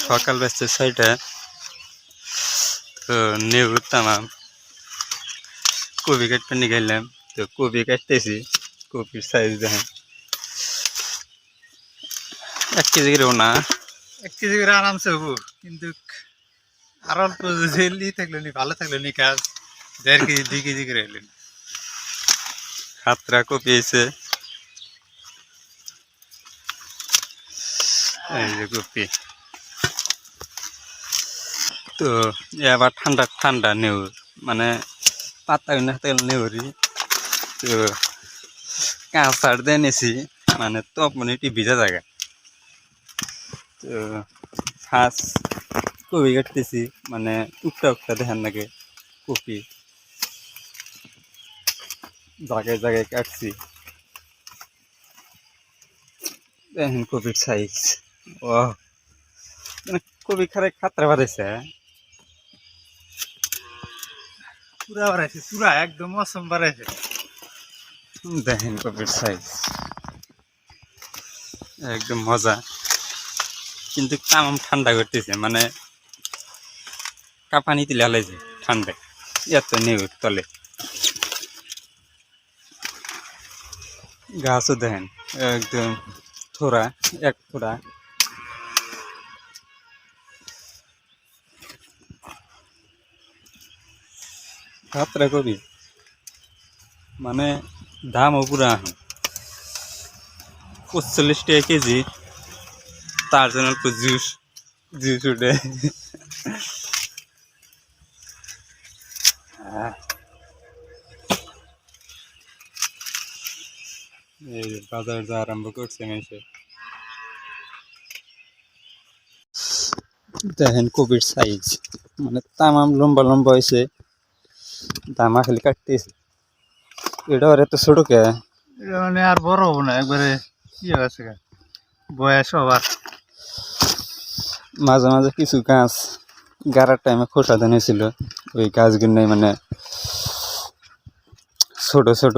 সকাল বাজছে 6টা। তো নেউর তামাম কপি কাটতে নিয়ে গেলাম। তো কপি কাটতেছি, কপির সাইজ দেখেন 1 কেজি করেও না। 1 কেজি করে আরামসে হবো, কিন্তু আর অল্প জেলি থাকলো নি, ভালো থাকলো নি কাজ। 1.5 কেজি 2 কেজি করে এলেন। হাতরা কপি হয়েছে, এই যে কপি। তো আবার ঠান্ডা ঠান্ডা নেউর, মানে পাতা না নেউরি। তো কাঁচার দিয়ে নিয়েছি, মানে তপনিটি ভিজা জায়গা। তো ফার্স্ট কপি কাটতেছি, মানে উকটা উকটা দেখেন নাকি কপি জায়গায় জায়গায় কাটছি। দেখেন কপির সাইজ, ও মানে কপি খারে খাতরা বাড়াইছে। পুরা বাড়াইছে, পুরা একদম মৌসুম বাড়াইছে। দেখেন কপির সাইজ একদম মজা, কিন্তু তামাম ঠান্ডা করতেছে, মানে কাঁপানি তুলে হালাইছে ঠান্ডায়। এত নেউর তলে গাছও দেখেন একদম থোড়া, এক থোড়া। খাতরা কপি, মানে দামও পুরা 45 টাকা কেজি। তার জন্য অল্প জুস জুস উঠে। এই যে বাজার যা আরম্ভ করছে মেসে। দেখেন কপির সাইজ, মানে তামাম লম্বা লম্বা হয়েছে। দামা খালি কাটতেছে, এটা আর এত ছোট কে? এটা মানে আর বড় হবো না, একবারে ইয়ে আছে বয়স আবার। মাঝে মাঝে কিছু গাছ গাড়ার টাইমে খোসা দেন হয়েছিল, ওই গাছগুলো মানে ছোট ছোট,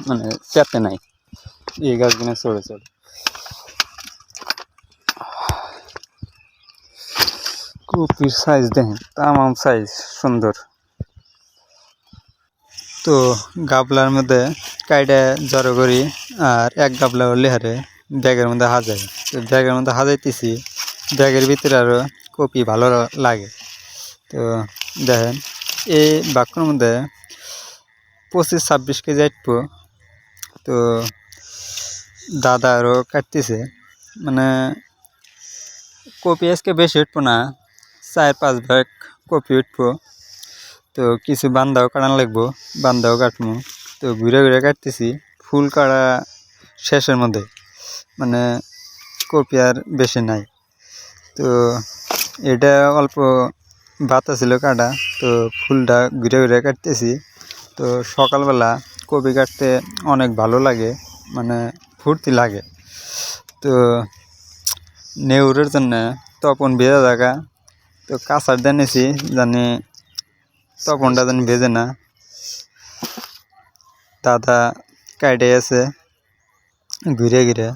মানে চেতে নাই। এই গাছগুলো ছোট ছোট। কপির সাইজ দেখেন, তামাম সাইজ সুন্দর। তো গাবলার মধ্যে কাইডে জড়ো করি, আর এক গাবলা হলে হারে ব্যাগের মধ্যে হাজাই। তো ব্যাগের মধ্যে হাজাইতেছি, ব্যাগের ভিতরে আরও কপি ভালো লাগে। তো দেখেন এই বাক্যর মধ্যে 25-26 কেজি আটবো। তো দাদা আরও কাটতেছে, মানে কপি আজকে বেশি উঠবো না, 4-5 ভাগ কপি উঠবো। তো কিছু বান্দাও কাটান লাগবো, বান্দাও কাটবো। তো ঘুরে ঘুরে কাটতেছি, ফুল কাটা শেষের মধ্যে, মানে কপি আর বেশি নাই। তো এটা অল্প বাতা ছিল কাটা, তো ফুলটা ঘুরে ঘুরে কাটতেছি। তো সকালবেলা কপি কাটতে অনেক ভালো লাগে, মানে ফুর্তি লাগে। তো নেউরের জন্য তপন ভেজা জায়গা, তো কাঁচার দেনেছি জানি তপনটা জানি ভেজে না। দাদা কাটে আছে ঘুরে ঘুরে,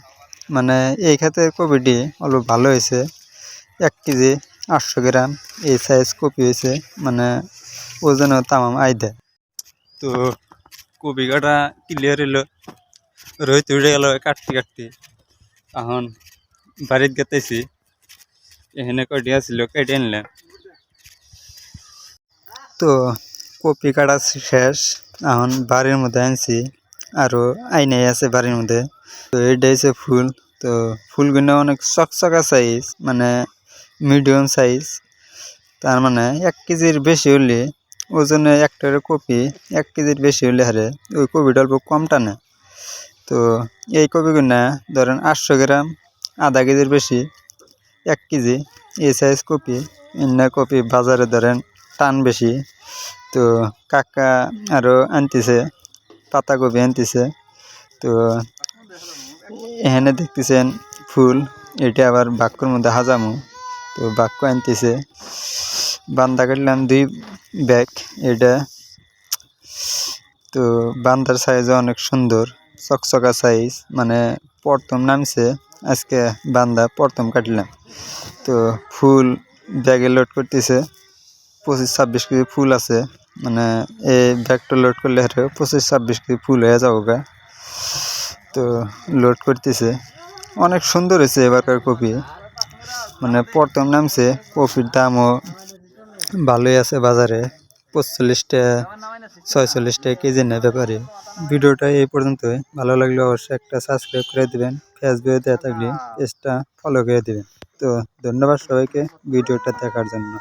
মানে এই ক্ষেত্রে কপিটি অল্প ভালো হয়েছে। 1 কেজি 800 গ্রাম এই সাইজ কপি হয়েছে, মানে ওজনও তামাম আই দেয়। তো কপি কাটা ক্লিয়ার হইলো, রোহিত উঠে গেল কাটতে কাটতে। এখন বাড়িতে গেতেছি, এখানে কয়টি আসছিল কেটে আনলাম। তো কপি কাটা শেষ, এখন বাড়ির মধ্যে আনছি, আরও আইনাই আছে বাড়ির মধ্যে। তো এটা হচ্ছে ফুল। তো ফুলগুলো অনেক চকচকা সাইজ, মানে মিডিয়াম সাইজ। তার মানে 1 কেজির বেশি হলে ওজনে একটা কপি 1 কেজির বেশি হলে হারে ওই কপিটা অল্প কম টানে। তো এই কপিগুলো ধরেন 800 গ্রাম, আধা কেজির বেশি, 1 কেজি এই সাইজ কপি। এনে কপি বাজারে ধরেন টান বেশি। তো কাকা আরও আনতেছে, পাতাকপি আনতেছে। তো এখানে দেখতেছেন ফুল, এটা আবার বাক্যর মধ্যে হাজামু। তো বাক্য আনতেছে, বান্দা কাটলাম 2 ব্যাগ এটা। তো বান্দার সাইজও অনেক সুন্দর, চকচকা সাইজ, মানে প্রথম নামছে আজকে বান্দা প্রথম কাটলাম। তো ফুল ব্যাগে লোড করতেছে, 25-26 কেজি ফুল আছে। মানে এই ব্যাগটা লোড করলে 25-26 কেজি ফুল হয়ে যাবো গা। তো লোড করতেছে, অনেক সুন্দর হয়েছে এবারকার কপি। মানে প্রথম নামছে, কপির দামও ভালোই আছে বাজারে, 45 টাকা 46 টাকা কেজি নেয় ব্যাপারে। ভিডিওটা এই পর্যন্তই, ভালো লাগলে অবশ্যই একটা সাবস্ক্রাইব করে দিবেন, ফেসবুকে দেওয়া থাকলে পেজটা ফলো করে দিবেন। তো ধন্যবাদ সবাইকে ভিডিওটা দেখার জন্য।